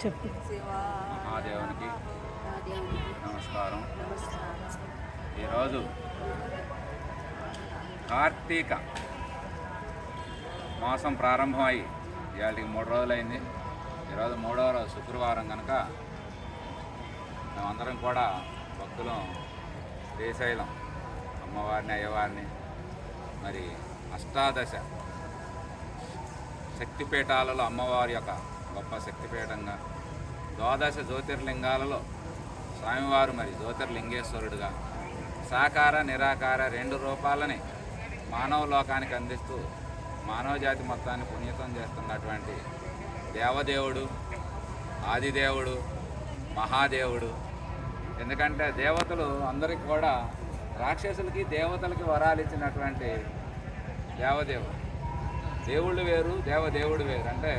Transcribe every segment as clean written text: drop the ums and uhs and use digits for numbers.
చెప్పు. మహాదేవునికి నమస్కారం. ఈరోజు కార్తీక మాసం ప్రారంభమై ఇవాళకి 3 రోజులైంది. ఈరోజు 3వ రోజు శుక్రవారం కనుక మేమందరం కూడా భక్తులం శ్రీశైలం అమ్మవారిని అయ్యవారిని మరి అష్టాదశ శక్తిపీఠాలలో అమ్మవారి యొక్క గొప్ప శక్తిపీఠంగా, ద్వాదశ జ్యోతిర్లింగాలలో స్వామివారు మరి జ్యోతిర్లింగేశ్వరుడుగా సాకార నిరాకార 2 రూపాలని మానవ లోకానికి అందిస్తూ మానవ జాతి మొత్తాన్ని పునీతం చేస్తున్నటువంటి దేవదేవుడు, ఆదిదేవుడు, మహాదేవుడు. ఎందుకంటే దేవతలు అందరికీ కూడా రాక్షసులకి దేవతలకి వరాలు ఇచ్చినటువంటి దేవదేవుడు. దేవుళ్ళు వేరు, దేవదేవుడు వేరు. అంటే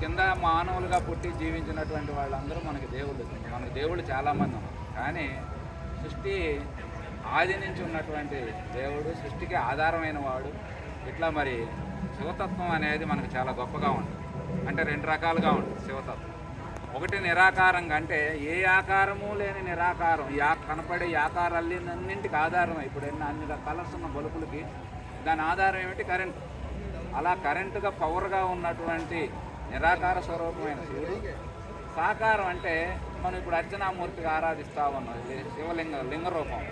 కింద మానవులుగా పుట్టి జీవించినటువంటి వాళ్ళందరూ మనకి దేవుళ్ళు. మనకి దేవుళ్ళు చాలామంది ఉన్నారు. కానీ సృష్టి ఆది నుంచి ఉన్నటువంటి దేవుడు, సృష్టికి ఆధారమైన వాడు. ఇట్లా మరి శివతత్వం అనేది మనకు చాలా గొప్పగా ఉంటుంది. అంటే 2 రకాలుగా ఉంటుంది శివతత్వం. ఒకటి నిరాకారంగా, అంటే ఏ ఆకారము లేని నిరాకారం. కనపడే ఆకారాలన్నింటికి ఆధారం. ఇప్పుడు అన్ని కలర్స్ ఉన్న బల్బులకి దాని ఆధారం ఏమిటి? కరెంటు. అలా కరెంటుగా పవర్గా ఉన్నటువంటి నిరాకార స్వరూపమైన శివుడు. సాకారం అంటే మనం ఇప్పుడు అర్చనామూర్తిగా ఆరాధిస్తూ ఉన్నాం, లింగ రూపం,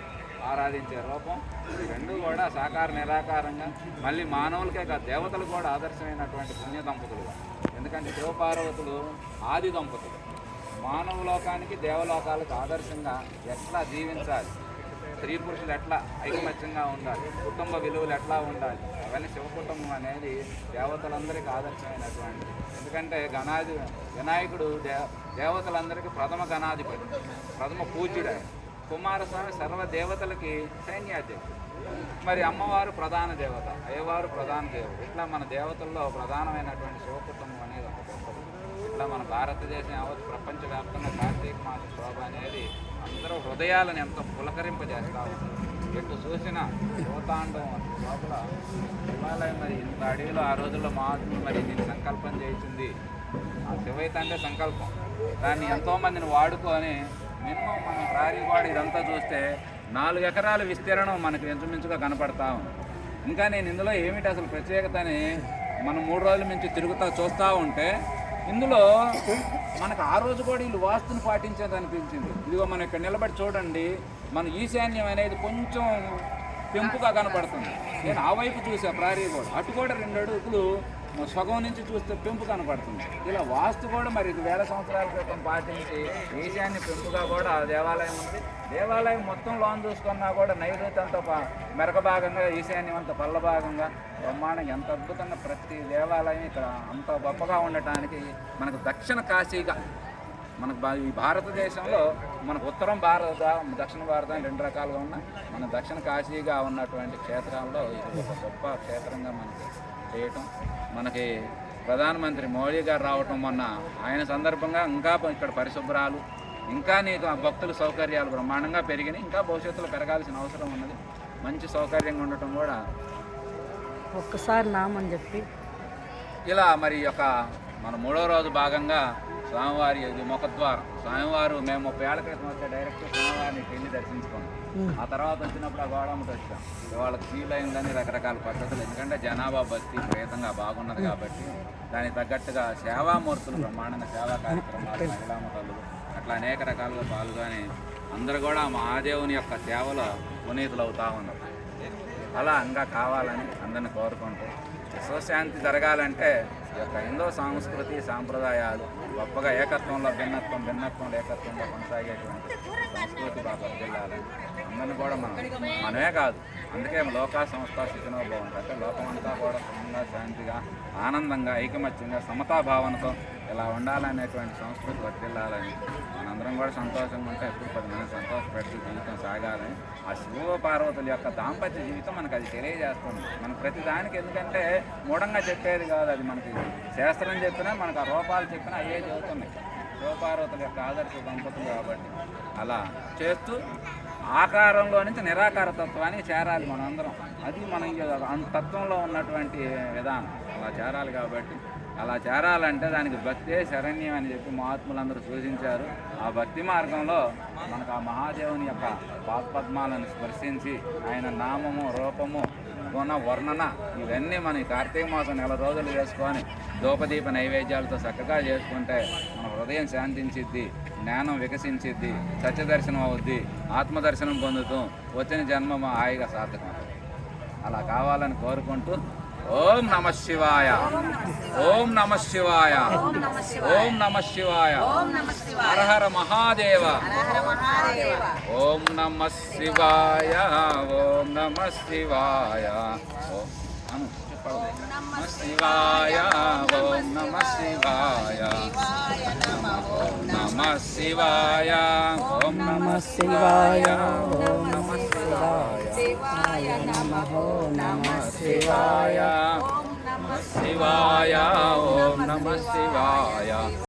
ఆరాధించే రూపం. ఈ 2 కూడా సాకార నిరాకారంగా, మళ్ళీ మానవులకే కాదు దేవతలు కూడా ఆదర్శమైనటువంటి పుణ్య దంపతులుగా. ఎందుకంటే శివపార్వతులు ఆది దంపతులు. మానవ లోకానికి దేవలోకాలకు ఆదర్శంగా ఎట్లా జీవించాలి, స్త్రీ పురుషులు ఎట్లా ఐకమత్యంగా ఉండాలి, కుటుంబ విలువలు ఎట్లా ఉండాలి, అవన్నీ శివ కుటుంబం అనేది దేవతలందరికీ ఆదర్శమైనటువంటి. ఎందుకంటే వినాయకుడు దేవతలందరికీ ప్రథమ గణాధిపతి, ప్రథమ పూజ్యుడు. కుమారస్వామి సర్వ దేవతలకి సైన్యాధ్యక్షుడు. మరి అమ్మవారు ప్రధాన దేవత, అయ్యవారు ప్రధాన దేవుడు. ఇట్లా మన దేవతల్లో ప్రధానమైనటువంటి శివ కుటుంబం అనేది ఒక గొప్పది. ఇట్లా మన భారతదేశం యావత్ ప్రపంచవ్యాప్తంగా కార్తీక మాస శోభ అనేది అందరూ హృదయాలను ఎంతో పులకరింపజేస్తూ ఉంటుంది. ఎటు చూసిన శివతాండవం లోపల శివాలయం. మరి ఇంత అడవిలో ఆ రోజుల్లో మహాత్ములు మరి దీన్ని సంకల్పం చేసింది. ఆ శివైతే అంటే సంకల్పం. దాన్ని ఎంతోమందిని వాడుకొని మినిమం మన ప్రారీవాడు ఇదంతా చూస్తే 4 ఎకరాల విస్తీర్ణం మనకు ఇంచుమించుగా కనపడతా ఉంది. ఇంకా నేను ఇందులో ఏమిటి అసలు ప్రత్యేకత అని మనం 3 రోజుల నుంచి చూస్తూ ఉంటే ఇందులో మనకు ఆ రోజు కూడా వీళ్ళు వాస్తుని పాటించేది అనిపించింది. ఇదిగో మనం ఇక్కడ నిలబడి చూడండి, మన ఈశాన్యం అనేది కొంచెం పెంపుగా కనపడుతుంది. నేను ఆ వైపు చూసా ప్రారీ కూడా, అటు కూడా 2 అడుగులు సగం నుంచి చూస్తే పెంపు కనపడుతుంది. ఇలా వాస్తు కూడా మరి 1000 సంవత్సరాల క్రితం పాటించి ఈశాన్య పెంపుగా కూడా దేవాలయం ఉంది. దేవాలయం మొత్తం లోన్ చూసుకున్నా కూడా నైరుతి అంతా మెరక భాగంగా, ఈశాన్యం అంతా పల్ల భాగంగా బ్రహ్మాండంగా ఎంత అద్భుతంగా ప్రతి దేవాలయం ఇక్కడ అంత గొప్పగా ఉండటానికి మనకు దక్షిణ కాశీగా, మనకు ఈ భారతదేశంలో మనకు ఉత్తరం భారత, దక్షిణ భారతం 2 రకాలుగా ఉన్న మన దక్షిణ కాశీగా ఉన్నటువంటి క్షేత్రాల్లో ఇది ఒక గొప్ప క్షేత్రంగా మనకి చేయటం. మనకి ప్రధానమంత్రి మోడీ గారు రావటం మొన్న, ఆయన సందర్భంగా ఇంకా ఇక్కడ పరిశుభ్రాలు, ఇంకా నీకు భక్తుల సౌకర్యాలు బ్రహ్మాండంగా పెరిగినాయి. ఇంకా భవిష్యత్తులో పెరగాల్సిన అవసరం ఉన్నది. మంచి సౌకర్యంగా ఉండటం కూడా ఒక్కసారి నామని చెప్పి ఇలా మరి యొక్క మన 3వ రోజు భాగంగా స్వామివారి ఇది ముఖద్వారం. స్వామివారు మేము 30 ఏళ్ల క్రితం వస్తే డైరెక్ట్ స్వామివారిని వెళ్ళి దర్శించుకున్నాం. ఆ తర్వాత వచ్చినప్పుడు ఆ గోడమ్మకి వచ్చాం. వాళ్ళకి క్యూ లైన్లని రకరకాల పద్ధతులు, ఎందుకంటే జనాభా భక్తి ప్రేతంగా బాగున్నది కాబట్టి దానికి తగ్గట్టుగా సేవామూర్తులు బ్రహ్మాండంగా సేవా కార్యక్రమాలు, మహిళామతలు అట్లా అనేక రకాలుగా పాల్గొని అందరూ కూడా మహాదేవుని యొక్క సేవలో పునీతులు అవుతూ ఉన్నారు. అలా ఇంకా కావాలని అందరిని కోరుకుంటూ విశ్వశాంతి జరగాలంటే ఈ యొక్క హిందూ సంస్కృతి సాంప్రదాయాలు గొప్పగా ఏకత్వంలో భిన్నత్వంలో ఏకత్వంలో కొనసాగేటువంటి సంస్కృతి బాగా వర్ధిల్లాలని అందరినీ కూడా మనమే కాదు, అందుకే లోకా సంస్థ శిక్షణ బాగుంటుంది. అంటే లోకమంతా కూడా సుఖంగా, శాంతిగా, ఆనందంగా, ఐకమత్యంగా, సమతాభావనతో ఇలా ఉండాలనేటువంటి సంస్కృతి వర్ధిల్లాలని మనందరం కూడా సంతోషంగా ఉంటే ఎప్పుడు 10 మంది సంతోషపెట్టి జీవితం సాగాలని ఆ శివ పార్వతుల యొక్క దాంపత్య జీవితం మనకు అది తెలియజేస్తుంది. మనకు ప్రతి దానికి, ఎందుకంటే మూఢంగా చెప్పేది కాదు, అది మనకి శాస్త్రం చెప్పినా మనకు ఆ రూపాలు చెప్పినా అయ్యే చదువుతున్నాయి. శివపార్వతుల యొక్క ఆదర్శ దంపతులు కాబట్టి అలా చేస్తూ ఆకారంలో నుంచి నిరాకార తత్వానికి చేరాలి మనందరం. అది మన తత్వంలో ఉన్నటువంటి విధానం. అలా చేరాలి కాబట్టి అలా చేరాలంటే దానికి భక్తే శరణ్యం అని చెప్పి మహాత్ములందరూ సూచించారు. ఆ భక్తి మార్గంలో మనకు ఆ మహాదేవుని యొక్క పాదపద్మాలను స్పర్శించి ఆయన నామము, రూపము, గుణ, వర్ణన ఇవన్నీ మన ఈ కార్తీక మాసం నెల రోజులు చేసుకొని ధూపదీప నైవేద్యాలతో చక్కగా చేసుకుంటే మన హృదయం శాంతించిద్ది, జ్ఞానం వికసించిద్ది, సత్యదర్శనం అవుద్ది, ఆత్మదర్శనం పొందుతాం, వచ్చిన జన్మ హాయిగా సార్థకమవుతుంది. అలా కావాలని కోరుకుంటూ ఓం నమ శివాయ, ఓం నమ శివాయ, ఓం నమ శివాయ, హర హర మహాదేవ, ఓం నమ శివాయ, ఓం నమ శివాయ, ఓం నమ శివాయ, ఓం నమ శివాయ, ఓం నమ శివాయ, ఓం నమ శివాయ, ఓం నమ శివాయ, నమో నమ శివాయ, శివాయ, ఓం నమ శివాయ.